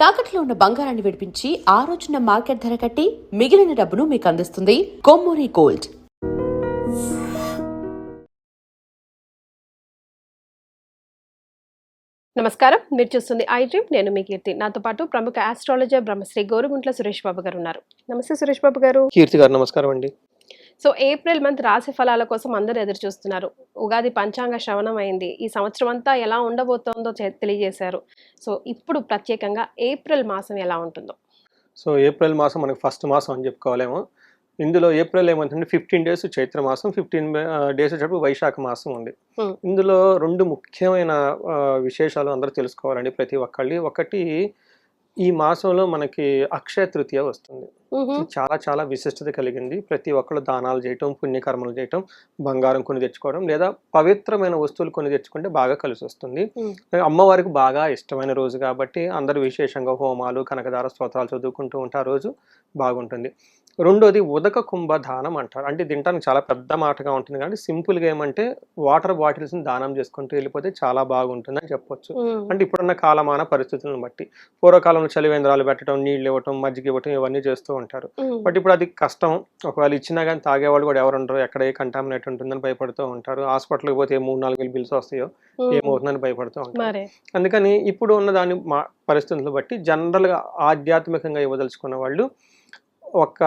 తాకట్లో ఉన్న బంగారాన్ని విడిపించి ఆ రోజున మార్కెట్ ధర కట్టి మిగిలిన డబ్బును మీకు అందిస్తుంది కొమ్మూరి గోల్డ్. నమస్కారం, మీరు చూస్తుంది ఐ డ్రీమ్. నేను మీ కీర్తి. నాతో పాటు ప్రముఖ ఆస్ట్రాలజర్ బ్రహ్మశ్రీ గోరుగుంట్ల సురేష్ బాబు గారు ఉన్నారు. నమస్తే సురేష్ బాబు గారు. కీర్తి గారు నమస్కారం అండి. సో ఏప్రిల్ మంత్ రాశి ఫలాల కోసం అందరూ ఎదురు చూస్తున్నారు. ఉగాది పంచాంగ శ్రవణం అయింది. ఈ సంవత్సరం అంతా ఎలా ఉండబోతోందో తెలియజేశారు. సో ఇప్పుడు ప్రత్యేకంగా ఏప్రిల్ మాసం ఎలా ఉంటుందో. సో ఏప్రిల్ మాసం మనకు ఫస్ట్ మాసం అని చెప్పుకోవాలేమో. ఇందులో ఏప్రిల్ ఏమంటే 15 డేస్ చైత్ర మాసం, 15 డేస్ వచ్చేటప్పుడు వైశాఖ మాసం ఉంది. ఇందులో రెండు ముఖ్యమైన విశేషాలు అందరూ తెలుసుకోవాలండి ప్రతి ఒక్కళ్ళు. ఒకటి, ఈ మాసంలో మనకి అక్షయ తృతీయ వస్తుంది. చాలా చాలా విశిష్టత కలిగింది. ప్రతి ఒక్కళ్ళు దానాలు చేయటం, పుణ్యకర్మలు చేయటం, బంగారం కొని తెచ్చుకోవడం, లేదా పవిత్రమైన వస్తువులు కొని తెచ్చుకుంటే బాగా కలిసి వస్తుంది. అమ్మవారికి బాగా ఇష్టమైన రోజు కాబట్టి అందరూ విశేషంగా హోమాలు, కనకదార స్తోత్రాలు చదువుకుంటూ ఉంటే ఆ రోజు బాగుంటుంది. రెండోది ఉదక కుంభ దానం అంటారు. అంటే తింటానికి చాలా పెద్ద మాటగా ఉంటుంది కానీ సింపుల్గా ఏమంటే వాటర్ బాటిల్స్ని దానం చేసుకుంటూ వెళ్ళిపోతే చాలా బాగుంటుంది అని చెప్పొచ్చు. అంటే ఇప్పుడున్న కాలమాన పరిస్థితులను బట్టి పూర్వకాలంలో చలివేంద్రాలు పెట్టడం, నీళ్ళు ఇవ్వటం, మజ్జిగ ఇవ్వటం ఇవన్నీ చేస్తూ ఉంటారు. బట్ ఇప్పుడు అది కష్టం. ఒకవేళ ఇచ్చినా కానీ తాగేవాళ్ళు కూడా ఎవరు ఉండరు. ఎక్కడ ఏ కంటామినేట్ ఉంటుందని భయపడుతూ ఉంటారు. హాస్పిటల్కి పోతే 3-4 వేలు బిల్స్ వస్తాయో ఏమవుతుందని భయపడుతూ ఉంటారు. అందుకని ఇప్పుడు ఉన్న దాని పరిస్థితులను బట్టి జనరల్గా ఆధ్యాత్మికంగా ఇవ్వదలుచుకున్న వాళ్ళు ఒక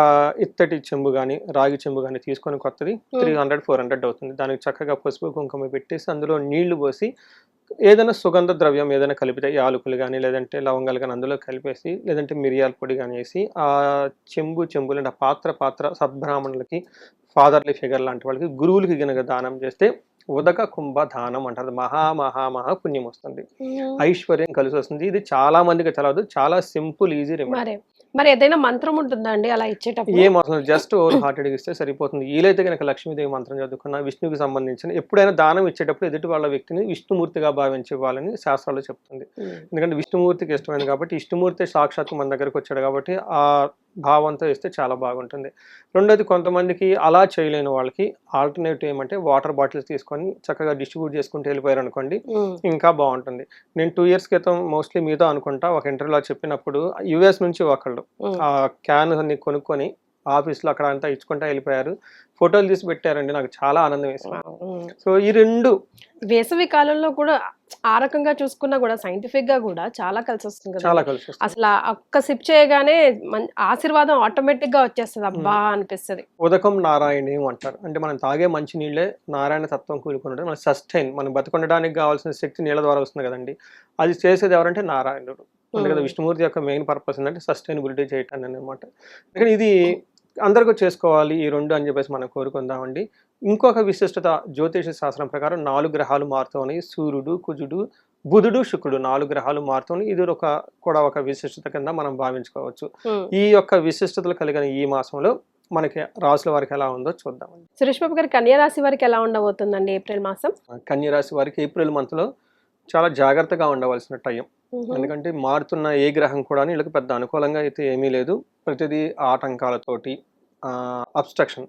ఇత్తడి చెంబు కానీ రాగి చెంబు కానీ తీసుకొని కొత్తది 300-400 అవుతుంది. దానికి చక్కగా పసుపు కుంకుమ పెట్టేసి అందులో నీళ్లు పోసి ఏదైనా సుగంధ ద్రవ్యం ఏదైనా కలిపితే యాలకులు కానీ లేదంటే లవంగాలు కానీ అందులో కలిపేసి లేదంటే మిరియాల పొడి కానీ వేసి ఆ చెంబులు అంటే పాత్ర సద్బ్రాహ్మణులకి, ఫాదర్లీ ఫిగర్ లాంటి వాళ్ళకి, గురువులకి గనక దానం చేస్తే ఉదక కుంభ దానం అంటారు. మహా పుణ్యం వస్తుంది, ఐశ్వర్యం కలిసి వస్తుంది. ఇది చాలా మందికి తెలియదు. చాలా సింపుల్, ఈజీ రెమెడీ. మరి ఏదైనా మంత్రం ఉంటుందా అండి అలా ఇచ్చేటప్పుడు? ఏం అవసరం, జస్ట్ ఓవర్ హార్టెడ్ ఇస్తే సరిపోతుంది. వీలైతే కనుక లక్ష్మీదేవి మంత్రం చదువుకున్న, విష్ణువుకి సంబంధించిన ఎప్పుడైనా దానం ఇచ్చేటప్పుడు ఎదుటి వాళ్ళ వ్యక్తిని విష్ణుమూర్తిగా భావించి ఇవ్వాలని శాస్త్రాలు చెప్తుంది. ఎందుకంటే విష్ణుమూర్తికి ఇష్టమైంది కాబట్టి, ఇష్టమూర్తి సాక్షాత్తు మన దగ్గరకు వచ్చాడు కాబట్టి ఆ భావంతో ఇస్తే చాలా బాగుంటుంది. రెండోది, కొంతమందికి అలా చేయలేని వాళ్ళకి ఆల్టర్నేటివ్ ఏమంటే వాటర్ బాటిల్స్ తీసుకొని చక్కగా డిస్ట్రిబ్యూట్ చేసుకుంటూ వెళ్ళిపోయారు అనుకోండి, ఇంకా బాగుంటుంది. నేను 2 years క్రితం మోస్ట్లీ మీతో అనుకుంటా ఒక ఇంటర్వ్యూలో చెప్పినప్పుడు US నుంచి ఒకళ్ళు ఆ క్యాన్ అన్ని కొనుక్కొని ఆఫీస్లో అక్కడ అంతా ఇచ్చుకుంటా వెళ్ళిపోయారు. ఫోటోలు తీసి పెట్టారండి. నాకు చాలా ఆనందం వేసింది. సో ఈ రెండు వేసవి కాలంలో కూడా ఆ రకంగా చూసుకున్నా కూడా సైంటిఫిక్ గా కూడా చాలా కలిసి వస్తుంది కదా. చాలా కలిసి వస్తుంది. అసలు ఒక్క సిప్ చేయగానే ఆశీర్వాదం ఆటోమేటిక్ గా వచ్చేస్తుంది. అబ్బా అనిపిస్తుంది. ఉదకం నారాయణీయం అంటారు. అంటే మనం తాగే మంచి నీళ్ళే నారాయణ తత్వం కూడుకున్నట్టు మన సస్టైన్, మనం బతకొండడానికి కావాల్సిన శక్తి నీళ్ళ ద్వారా వస్తుంది కదండి. అది చేసేది ఎవరంటే నారాయణుడు. అందుకని విష్ణుమూర్తి యొక్క మెయిన్ పర్పస్ ఏంటంటే సస్టైనబిలిటీ చేయటాన్ని అనమాట. అందుకని ఇది అందరికీ చేసుకోవాలి ఈ రెండు అని చెప్పేసి మనం కోరుకుందామండి. ఇంకొక విశిష్టత జ్యోతిష శాస్త్రం ప్రకారం 4 గ్రహాలు మారుతున్నాయి. సూర్యుడు, కుజుడు, బుధుడు, శుక్రుడు 4 గ్రహాలు మారుతున్నాయి. ఇది కూడా ఒక విశిష్టత కింద మనం భావించుకోవచ్చు. ఈ యొక్క విశిష్టతలు కలిగిన ఈ మాసంలో మనకి రాశుల వారికి ఎలా ఉందో చూద్దామండి. సురేష్ బాబు గారు, కన్యా రాశి వారికి ఎలా ఉండబోతుందండి ఏప్రిల్ మాసం? కన్యా రాశి వారికి ఏప్రిల్ మంత్ లో చాలా జాగ్రత్తగా ఉండవలసిన టైం. ఎందుకంటే మారుతున్న ఏ గ్రహం కూడా వీళ్ళకి పెద్ద అనుకూలంగా అయితే ఏమీ లేదు. ప్రతిదీ ఆటంకాలతోటి, అబ్స్ట్రక్షన్,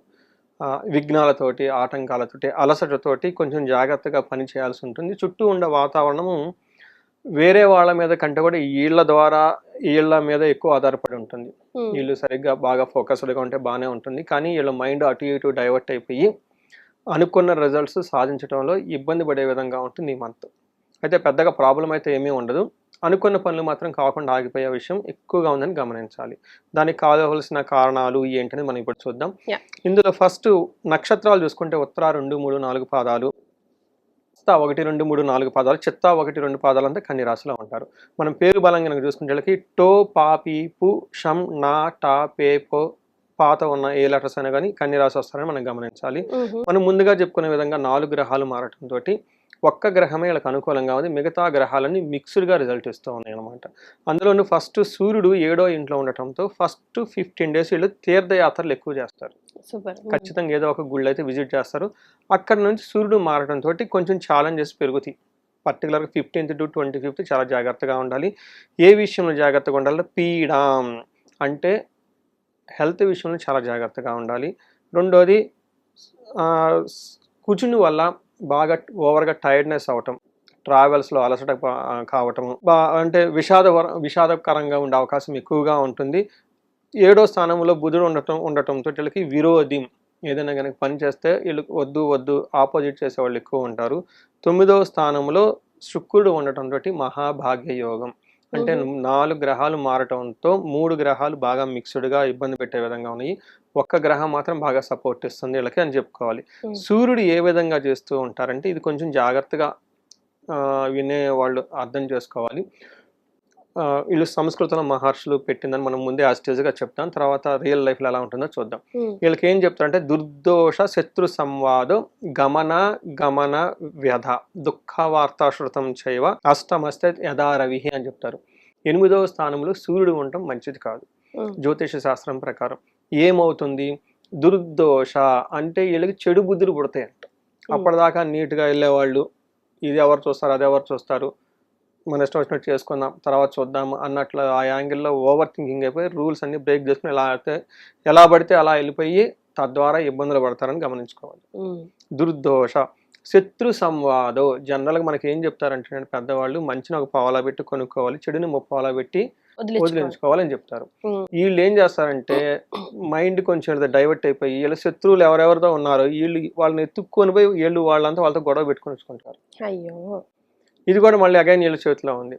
విఘ్నాలతోటి, ఆటంకాలతోటి, అలసటతోటి కొంచెం జాగ్రత్తగా పని చేయాల్సి ఉంటుంది. చుట్టూ ఉండే వాతావరణము వేరే వాళ్ళ మీద కంటే కూడా వీళ్ళ మీద ఎక్కువ ఆధారపడి ఉంటుంది. వీళ్ళు సరిగ్గా బాగా ఫోకస్డ్గా ఉంటే బాగానే ఉంటుంది. కానీ వీళ్ళ మైండ్ అటు ఇటు డైవర్ట్ అయిపోయి అనుకున్న రిజల్ట్స్ సాధించడంలో ఇబ్బంది పడే విధంగా ఉంటుంది ఈ మంత్. అయితే పెద్దగా ప్రాబ్లం అయితే ఏమీ ఉండదు. అనుకున్న పనులు మాత్రం కాకుండా ఆగిపోయే విషయం ఎక్కువగా ఉందని గమనించాలి. దానికి కావాల్సిన కారణాలు ఏంటని మనం ఇప్పుడు చూద్దాం. ఇందులో ఫస్ట్ నక్షత్రాలు చూసుకుంటే ఉత్తర 2, 3, 4 పాదాలు, 1, 2, 3, 4 పాదాలు, చిత్త 1, 2 పాదాలు అంతా కన్య రాశిలో ఉంటారు. మనం పేరు బలంగా కనుక చూసుకుంటే వాళ్ళకి టో, పా, పీ, పు, షం, నా, టా, పే, పో, పాత ఉన్న ఏ లెటర్స్ అయినా కానీ కన్య రాశి వస్తారని మనం గమనించాలి. మనం ముందుగా చెప్పుకునే విధంగా 4 గ్రహాలు మారటంతో ఒక్క గ్రహమే వీళ్ళకి అనుకూలంగా ఉంది. మిగతా గ్రహాలన్నీ మిక్స్డ్గా రిజల్ట్ ఇస్తూ ఉన్నాయి అనమాట. అందులోనూ ఫస్ట్ సూర్యుడు 7వ ఇంట్లో ఉండటంతో ఫస్ట్ 15 days వీళ్ళు తీర్థయాత్రలు ఎక్కువ చేస్తారు. ఖచ్చితంగా ఏదో ఒక గుళ్ళు అయితే విజిట్ చేస్తారు. అక్కడ నుంచి సూర్యుడు మారటంతో కొంచెం ఛాలెంజెస్ పెరుగుతాయి. పర్టికులర్గా 15th to 25th చాలా జాగ్రత్తగా ఉండాలి. ఏ విషయంలో జాగ్రత్తగా ఉండాలి? పీడం అంటే హెల్త్ విషయంలో చాలా జాగ్రత్తగా ఉండాలి. రెండోది, కుజుని వల్ల బాగా ఓవర్గా టైర్డ్నెస్ అవటం, ట్రావెల్స్లో అలసట కావటము అంటే విషాదకరంగా ఉండే అవకాశం ఎక్కువగా ఉంటుంది. 7వ స్థానంలో బుధుడు ఉండటంతో వీళ్ళకి విరోధి, ఏదైనా కనుక పని చేస్తే వీళ్ళు వద్దు ఆపోజిట్ చేసేవాళ్ళు ఎక్కువ ఉంటారు. 9వ స్థానంలో శుక్రుడు ఉండటంతో మహాభాగ్య యోగం, అంటే 4 గ్రహాలు మారటంతో 3 గ్రహాలు బాగా మిక్స్డ్గా ఇబ్బంది పెట్టే విధంగా ఉన్నాయి. ఒక్క గ్రహం మాత్రం బాగా సపోర్ట్ ఇస్తుంది వీళ్ళకి అని చెప్పుకోవాలి. సూర్యుడు ఏ విధంగా చేస్తూ ఉంటారంటే ఇది కొంచెం జాగ్రత్తగా వినే వాళ్ళు అర్థం చేసుకోవాలి. వీళ్ళు సంస్కృతంలో మహర్షులు పెట్టిందని మనం ముందే ఆ స్టేజ్గా చెప్తాం, తర్వాత రియల్ లైఫ్లో ఎలా ఉంటుందో చూద్దాం. వీళ్ళకి ఏం చెప్తారంటే దుర్దోష శత్రు సంవాదం గమన వ్యధ దుఃఖ వార్తాశ్రుతం చైవ అష్టమస్తే యథారవి అని చెప్తారు. 8వ స్థానంలో సూర్యుడు ఉండటం మంచిది కాదు. జ్యోతిష శాస్త్రం ప్రకారం ఏమవుతుంది, దుర్దోష అంటే వీళ్ళకి చెడు బుద్ధులు పుడతాయంట. అప్పటిదాకా నీట్గా వెళ్ళేవాళ్ళు ఇది ఎవరు చూస్తారు అది ఎవరు చూస్తారు, మన ఇష్టం వచ్చినట్టు చేసుకుందాం తర్వాత చూద్దాం అన్నట్లు ఆ యాంగిల్లో ఓవర్ థింకింగ్ అయిపోయి రూల్స్ అన్ని బ్రేక్ చేసుకుని ఎలా పడితే అలా వెళ్ళిపోయి తద్వారా ఇబ్బందులు పడతారని గమనించుకోవాలి. దుర్దోష శత్రు సంవాదం, జనరల్గా మనకి ఏం చెప్తారంటే పెద్దవాళ్ళు మంచిని ఒక పావలా పెట్టి కొనుక్కోవాలి, చెడుని ముప్పావలా పెట్టి వదిలించుకోవాలని చెప్తారు. వీళ్ళు ఏం చేస్తారంటే మైండ్ కొంచెం డైవర్ట్ అయిపోయి వీళ్ళ శత్రువులు ఎవరెవరితో ఉన్నారో వాళ్ళని ఎత్తుక్కొని పోయి వాళ్ళంతా వాళ్ళతో గొడవ పెట్టుకొని వచ్చుకుంటారు. అయ్యో, ఇది కూడా మళ్ళీ అగైన్ వీళ్ళ చేతిలో ఉంది.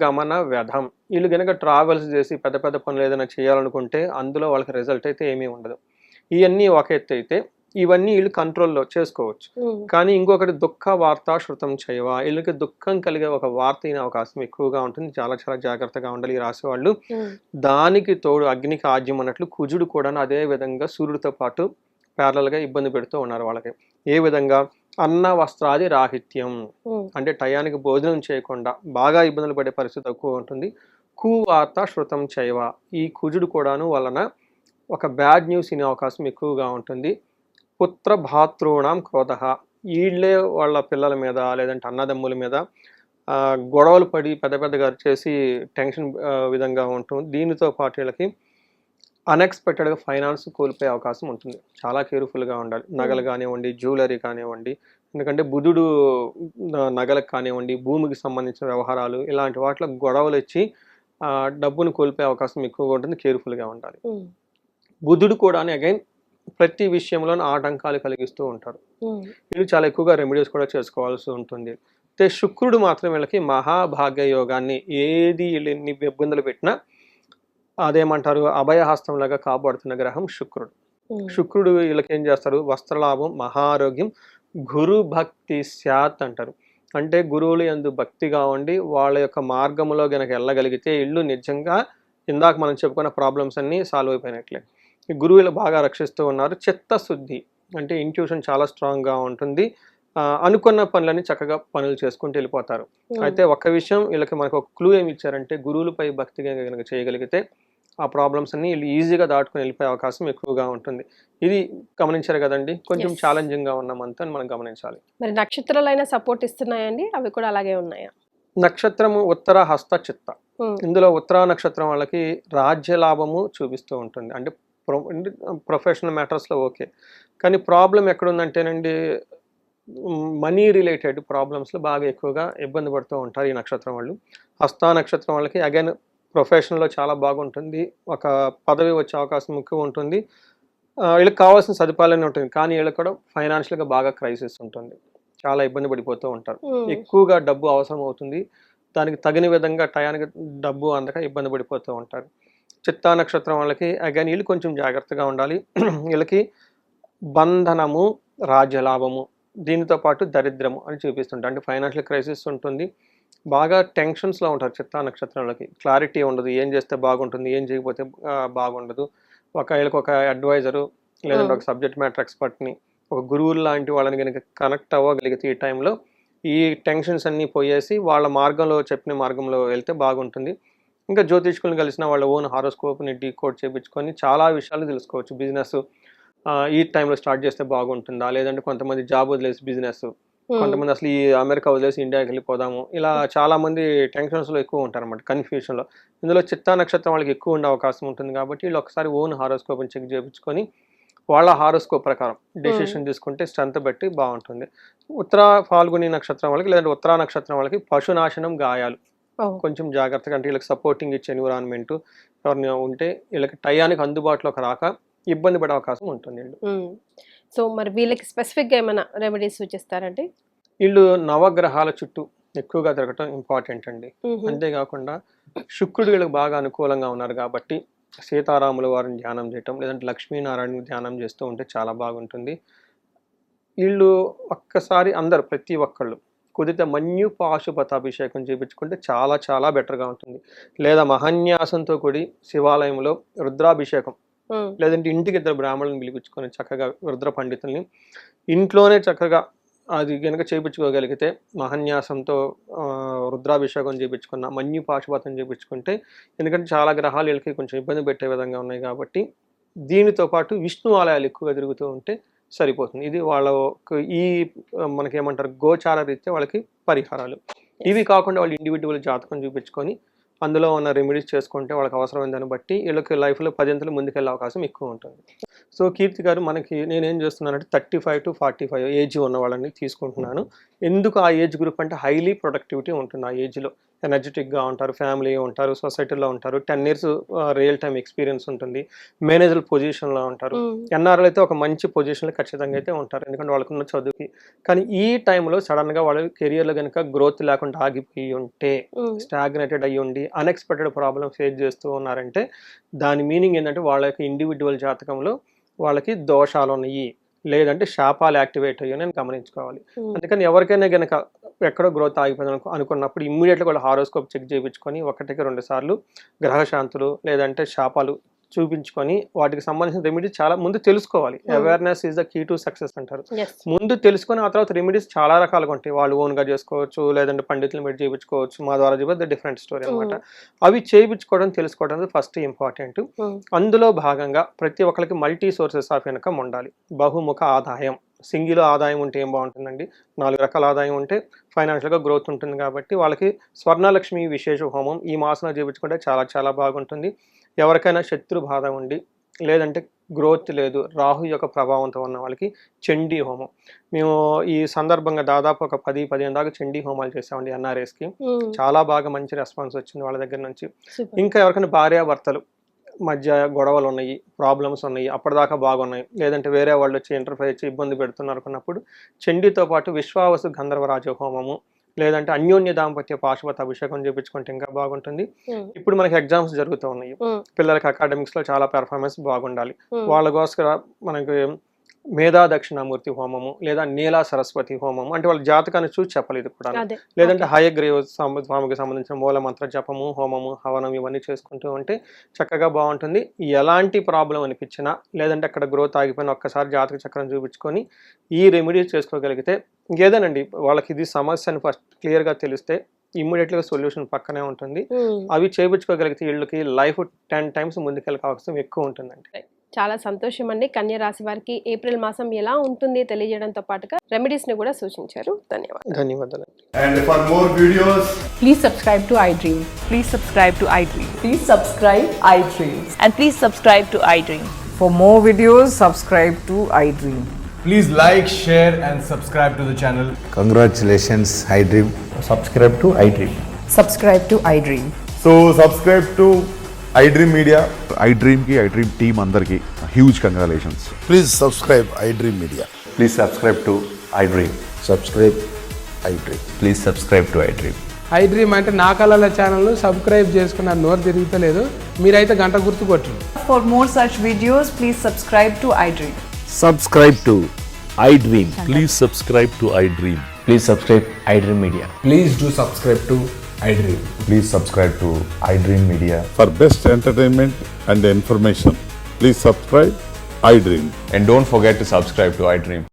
గమన వ్యధం, వీళ్ళు కనుక ట్రావెల్స్ చేసి పెద్ద పెద్ద పనులు ఏదైనా చేయాలనుకుంటే అందులో వాళ్ళకి రిజల్ట్ అయితే ఏమీ ఉండదు. ఇవన్నీ ఒక ఎత్తు అయితే ఇవన్నీ వీళ్ళు కంట్రోల్లో చేసుకోవచ్చు. కానీ ఇంకొకటి దుఃఖ వార్త శృతం చేయవ, వీళ్ళకి దుఃఖం కలిగే ఒక వార్త అయిన అవకాశం ఎక్కువగా ఉంటుంది. చాలా చాలా జాగ్రత్తగా ఉండాలి ఈ రాశి వాళ్ళు. దానికి తోడు అగ్నికి ఆజ్యం అన్నట్లు కుజుడు కూడా అదే విధంగా సూర్యుడితో పాటు ప్యారలల్గా ఇబ్బంది పెడుతూ ఉన్నారు వాళ్ళకి. ఏ విధంగా, అన్న వస్త్రాది రాహిత్యం, అంటే టయానికి భోజనం చేయకుండా బాగా ఇబ్బందులు పడే పరిస్థితి ఎక్కువ ఉంటుంది. కువార్త శృతం చైవ, ఈ కుజుడు కూడాను వలన ఒక బ్యాడ్ న్యూస్ వినే అవకాశం ఎక్కువగా ఉంటుంది. పుత్ర భాతృణాం క్రోధ, వీళ్ళే వాళ్ళ పిల్లల మీద లేదంటే అన్నదమ్ముల మీద గొడవలు పడి పెద్దగా చేసి టెన్షన్ విధంగా ఉంటుంది. దీనితో పాటు వీళ్ళకి అన్ఎక్స్పెక్టెడ్గా ఫైనాన్స్ కోల్పోయే అవకాశం ఉంటుంది. చాలా కేర్ఫుల్గా ఉండాలి. నగలు కానివ్వండి, జ్యువెలరీ కానివ్వండి, ఎందుకంటే బుధుడు నగలకు కానివ్వండి, భూమికి సంబంధించిన వ్యవహారాలు ఇలాంటి వాటిలో గొడవలు వచ్చి డబ్బును కోల్పోయే అవకాశం ఎక్కువగా ఉంటుంది. కేర్ఫుల్గా ఉండాలి. బుధుడు కూడా అగైన్ ప్రతి విషయంలోనూ ఆటంకాలు కలిగిస్తూ ఉంటారు. వీళ్ళు చాలా ఎక్కువగా రెమెడీస్ కూడా చేసుకోవాల్సి ఉంటుంది. అయితే శుక్రుడు మాత్రం వీళ్ళకి మహాభాగ్య యోగాన్ని, ఏది వీళ్ళని ఇబ్బందులు పెట్టినా అదేమంటారు అభయహస్తంలాగా కాపాడుతున్న గ్రహం శుక్రుడు. శుక్రుడు వీళ్ళకి ఏం చేస్తారు, వస్త్రలాభం, మహారోగ్యం, గురు భక్తి స్యాత్ అంటారు. అంటే గురువులు యందు భక్తిగా ఉండి వాళ్ళ యొక్క మార్గంలో గనక వెళ్ళగలిగితే ఇళ్ళు నిజంగా ఇందాక మనం చెప్పుకున్న ప్రాబ్లమ్స్ అన్నీ సాల్వ్ అయిపోయినట్లే. ఈ గురువులు బాగా రక్షిస్తూ ఉన్నారు. చిత్తశుద్ధి అంటే ఇంట్యూషన్ చాలా స్ట్రాంగ్గా ఉంటుంది. అనుకున్న పనులన్నీ చక్కగా పనులు చేసుకుంటూ వెళ్ళిపోతారు. అయితే ఒక విషయం వీళ్ళకి మనకు ఒక క్లూ ఏమి ఇచ్చారంటే గురువులపై భక్తిగా కనుక చేయగలిగితే ఆ ప్రాబ్లమ్స్ అన్ని వీళ్ళు ఈజీగా దాటుకుని వెళ్ళిపోయే అవకాశం ఎక్కువగా ఉంటుంది. ఇది గమనించారు కదండి, కొంచెం ఛాలెంజింగ్గా ఉన్నామంతా మనం గమనించాలి. మరి నక్షత్రాలైనా సపోర్ట్ ఇస్తున్నాయండి, అవి కూడా అలాగే ఉన్నాయా? నక్షత్రము ఉత్తర హస్త చిత్త, ఇందులో ఉత్తర నక్షత్రం వాళ్ళకి రాజ్య లాభము చూపిస్తూ ఉంటుంది. అంటే ప్రొఫెషనల్ మ్యాటర్స్లో ఓకే, కానీ ప్రాబ్లం ఎక్కడుందంటేనండి మనీ రిలేటెడ్ ప్రాబ్లమ్స్లో బాగా ఎక్కువగా ఇబ్బంది పడుతూ ఉంటారు ఈ నక్షత్రం వాళ్ళు. హస్త నక్షత్రం వాళ్ళకి అగైన్ ప్రొఫెషన్లో చాలా బాగుంటుంది, ఒక పదవి వచ్చే అవకాశం ఎక్కువ ఉంటుంది, వీళ్ళకి కావాల్సిన సదుపాయాలన్నీ ఉంటుంది. కానీ వీళ్ళకి కూడా ఫైనాన్షియల్గా బాగా క్రైసిస్ ఉంటుంది, చాలా ఇబ్బంది పడిపోతూ ఉంటారు. ఎక్కువగా డబ్బు అవసరం అవుతుంది, దానికి తగిన విధంగా టయానికి డబ్బు అందక ఇబ్బంది పడిపోతూ ఉంటారు. చిత్తా నక్షత్రం వాళ్ళకి అగైన్ వీళ్ళు కొంచెం జాగ్రత్తగా ఉండాలి. వీళ్ళకి బంధనము, రాజ్యలాభము, దీనితో పాటు దరిద్రము అని చూపిస్తుంటారు. అంటే ఫైనాన్షియల్ క్రైసిస్ ఉంటుంది, బాగా టెన్షన్స్లో ఉంటారు. చిత్తా నక్షత్రాలకి క్లారిటీ ఉండదు, ఏం చేస్తే బాగుంటుంది ఏం చేయకపోతే బాగుండదు. వీళ్ళకి ఒక అడ్వైజరు లేదంటే ఒక సబ్జెక్ట్ మ్యాటర్ ఎక్స్పర్ట్ని, ఒక గురువులు లాంటి వాళ్ళని కనుక కనెక్ట్ అవ్వగలిగితే ఈ టైంలో ఈ టెన్షన్స్ అన్నీ పోయేసి వాళ్ళ మార్గంలో చెప్పిన మార్గంలో వెళ్తే బాగుంటుంది. ఇంకా జ్యోతిష్కులను కలిసిన వాళ్ళ ఓన్ హారోస్కోప్ని డీకోడ్ చేయించుకొని చాలా విషయాలు తెలుసుకోవచ్చు. బిజినెస్ ఈ టైంలో స్టార్ట్ చేస్తే బాగుంటుందా, లేదంటే కొంతమంది జాబ్ వదిలేసి బిజినెస్, కొంతమంది అసలు ఈ అమెరికా వదిలేసి ఇండియాకి వెళ్ళిపోదాము, ఇలా చాలా మంది టెన్షన్స్లో ఎక్కువ ఉంటారు అన్నమాట, కన్ఫ్యూషన్లో. ఇందులో చిత్తా నక్షత్రం వాళ్ళకి ఎక్కువ ఉండే అవకాశం ఉంటుంది. కాబట్టి వీళ్ళు ఒకసారి ఓన్ హారోస్కోప్ని చెక్ చేయించుకొని వాళ్ళ హారోస్కోప్ ప్రకారం డెసిషన్ తీసుకుంటే స్ట్రెంత్ బట్టి బాగుంటుంది. ఉత్తర ఫాల్గుని నక్షత్రం వాళ్ళకి లేదంటే ఉత్తరా నక్షత్రం వాళ్ళకి పశునాశనం, గాయాలు కొంచెం జాగ్రత్తగా, అంటే వీళ్ళకి సపోర్టింగ్ ఇచ్చే ఎన్విరాన్మెంట్ ఎవరిని ఉంటే వీళ్ళకి టయానికి అందుబాటులోకి రాక ఇబ్బంది పడే అవకాశం ఉంటుంది. సో మరి వీళ్ళకి స్పెసిఫిక్గా ఏమైనా రెమెడీస్ సూచిస్తారంటే? వీళ్ళు నవగ్రహాల చుట్టూ ఎక్కువగా తిరగటం ఇంపార్టెంట్ అండి. అంతేకాకుండా శుక్రుడు వీళ్ళకి బాగా అనుకూలంగా ఉన్నారు కాబట్టి సీతారాముల వారిని ధ్యానం చేయటం లేదంటే లక్ష్మీనారాయణ ధ్యానం చేస్తూ ఉంటే చాలా బాగుంటుంది. వీళ్ళు ఒక్కసారి అందరు ప్రతి ఒక్కళ్ళు కుదిరితే మన్యు పాశుపతాభిషేకం చేయించుకుంటే చాలా చాలా బెటర్గా ఉంటుంది. లేదా మహాన్యాసంతో కూడి శివాలయంలో రుద్రాభిషేకం, లేదంటే ఇంటికి ఇద్దరు బ్రాహ్మణులను పిలిపించుకొని చక్కగా రుద్ర పండితుల్ని ఇంట్లోనే చక్కగా అది కనుక చేయించుకోగలిగితే మహాన్యాసంతో రుద్రాభిషేకం చేయించుకున్న, మన్యు పాశుపతం చేయించుకుంటే, ఎందుకంటే చాలా గ్రహాలు వీళ్ళకి కొంచెం ఇబ్బంది పెట్టే విధంగా ఉన్నాయి కాబట్టి దీనితో పాటు విష్ణు ఆలయాలు ఎక్కువగా తిరుగుతూ ఉంటే సరిపోతుంది. ఇది వాళ్ళ ఈ మనకేమంటారు గోచార రీత్యా వాళ్ళకి పరిహారాలు. ఇవి కాకుండా వాళ్ళు ఇండివిజువల్ జాతకం చూపించుకొని అందులో ఉన్న రెమెడీస్ చేసుకుంటే వాళ్ళకి అవసరమైన దాన్ని బట్టి వీళ్ళకి లైఫ్లో 10 ముందుకెళ్ళే అవకాశం ఎక్కువ ఉంటుంది. సో కీర్తి గారు, మనకి నేనేం చేస్తున్నానంటే 35 to 45 ఏజ్ ఉన్న వాళ్ళని తీసుకుంటున్నాను. ఎందుకు ఆ ఏజ్ గ్రూప్ అంటే హైలీ ప్రొడక్టివిటీ ఉంటుంది. ఆ ఏజ్లో ఎనర్జెటిక్గా ఉంటారు, ఫ్యామిలీ ఉంటారు, సొసైటీలో ఉంటారు, 10 years రియల్ టైమ్ ఎక్స్పీరియన్స్ ఉంటుంది, మేనేజర్ పొజిషన్లో ఉంటారు. ఎన్ఆర్ఎల్ అయితే ఒక మంచి పొజిషన్లో ఖచ్చితంగా అయితే ఉంటారు, ఎందుకంటే వాళ్ళకున్న చదువుకి. కానీ ఈ టైంలో సడన్గా వాళ్ళ కెరియర్లో కనుక గ్రోత్ లేకుండా ఆగిపోయి ఉంటే, స్టాగ్నేటెడ్ అయ్యి ఉండి అన్ఎక్స్పెక్టెడ్ ప్రాబ్లమ్ ఫేస్ చేస్తూ ఉన్నారంటే దాని మీనింగ్ ఏంటంటే వాళ్ళ యొక్క ఇండివిజువల్ జాతకంలో వాళ్ళకి దోషాలు ఉన్నాయి, లేదంటే శాపాలు యాక్టివేట్ అయ్యాయి అని గమనించుకోవాలి. అందుకని ఎవరికైనా కనుక ఎక్కడో గ్రోత్ ఆగిపోయింది అనుకున్నప్పుడు ఇమ్మీడియట్గా వాళ్ళు హారోస్కోప్ చెక్ చేయించుకొని 1-2 సార్లు గ్రహశాంతులు లేదంటే శాపాలు చూపించుకొని వాటికి సంబంధించిన రెమెడీస్ చాలా ముందు తెలుసుకోవాలి. Awareness is the key to success అంటారు. ముందు తెలుసుకొని ఆ తర్వాత రెమెడీస్ చాలా రకాలుగా ఉంటాయి. వాళ్ళు ఓన్గా చేసుకోవచ్చు, లేదంటే పండితులు పెట్టి చేయించుకోవచ్చు, మా ద్వారా చెప్పి డిఫరెంట్ స్టోరీ అనమాట. అవి చేయించుకోవడం తెలుసుకోవడం ఫస్ట్ ఇంపార్టెంట్. అందులో భాగంగా ప్రతి ఒక్కరికి మల్టీ సోర్సెస్ ఆఫ్ ఇన్కమ్ ఉండాలి. బహుముఖ ఆదాయం, సింగిల్ ఆదాయం ఉంటే ఏం బాగుంటుందండి, 4 రకాల ఆదాయం ఉంటే ఫైనాన్షియల్గా గ్రోత్ ఉంటుంది. కాబట్టి వాళ్ళకి స్వర్ణలక్ష్మి విశేష హోమం ఈ మాసంలో చేయించుకుంటే చాలా చాలా బాగుంటుంది. ఎవరికైనా శత్రు బాధ ఉండి లేదంటే గ్రోత్ లేదు, రాహు యొక్క ప్రభావంతో ఉన్న వాళ్ళకి చండీ హోమం, మేము ఈ సందర్భంగా దాదాపు ఒక 10-15 దాకా చండీ హోమాలు చేసామండి ఎన్ఆర్ఎస్కి. చాలా బాగా మంచి రెస్పాన్స్ వచ్చింది వాళ్ళ దగ్గర నుంచి. ఇంకా ఎవరికైనా భార్యాభర్తలు మధ్య గొడవలు ఉన్నాయి, ప్రాబ్లమ్స్ ఉన్నాయి, అప్పటిదాకా బాగున్నాయి, లేదంటే వేరే వాళ్ళు వచ్చి ఇంటర్ఫేర్ చేసి ఇబ్బంది పెడుతున్నారు అనుకున్నప్పుడు చండీతో పాటు విశ్వావసు గంధర్వరాజ హోమము లేదంటే అన్యోన్య దాంపత్య పాశుపత అభిషేకం చేయించుకుంటే ఇంకా బాగుంటుంది. ఇప్పుడు మనకి ఎగ్జామ్స్ జరుగుతూ ఉన్నాయి, పిల్లలకి అకాడమిక్స్ లో చాలా పెర్ఫార్మెన్స్ బాగుండాలి. వాళ్ళ కోసం మనకి మేధా దక్షిణామూర్తి హోమము లేదా నీలా సరస్వతి హోమము, అంటే వాళ్ళ జాతకాన్ని చూసి చెప్పాలి ఇది కూడా. లేదంటే హయగ్రీవ స్వామికి సంబంధించిన మూల మంత్ర జపము, హోమము, హవనం ఇవన్నీ చేసుకుంటూ ఉంటే చక్కగా బాగుంటుంది. ఎలాంటి ప్రాబ్లం అనిపించినా లేదంటే అక్కడ గ్రోత్ ఆగిపోయిన ఒక్కసారి జాతక చక్రం చూపించుకొని ఈ రెమెడీస్ చేసుకోగలిగితే ఇంకేదేనండి వాళ్ళకి ఇది సమస్య అని ఫస్ట్ క్లియర్గా తెలిస్తే ఇమ్మీడియట్గా సొల్యూషన్ పక్కనే ఉంటుంది. అవి చేయించుకోగలిగితే వీళ్ళకి లైఫ్ 10 times ముందుకెళ్ళే అవకాశం ఎక్కువ ఉంటుందండి. చాలా సంతోషం అండి. కన్య రాశి వారికి ఏప్రిల్ మాసం ఎలా ఉంటుంది తెలియజేయడంతో పాటుగా రెమెడీస్ ని కూడా సూచించారు. ధన్యవాదాలు. And for more videos, please subscribe to iDream. Please subscribe to iDream. Please subscribe iDream. And please subscribe to iDream. For more videos, subscribe to iDream. please like, share and subscribe to the channel. Congratulations, iDream. Subscribe to iDream. Subscribe to iDream. So subscribe to iDream Media. iDream team అందరికి huge congratulations. Please subscribe iDream Media. Please subscribe to iDream. Subscribe iDream. Please subscribe to iDream. iDream అంటే నా కళల channel subscribe చేసుకున్న నోరు తిరుగుతలేదు, మీరైతే గంట గుర్తు కొట్టండి. For more such videos, please subscribe to iDream. Subscribe to iDream. Please subscribe to iDream. Please subscribe iDream Media. Please do subscribe to iDream. Please subscribe to iDream Media. For best entertainment and information, please subscribe iDream. And don't forget to subscribe to iDream.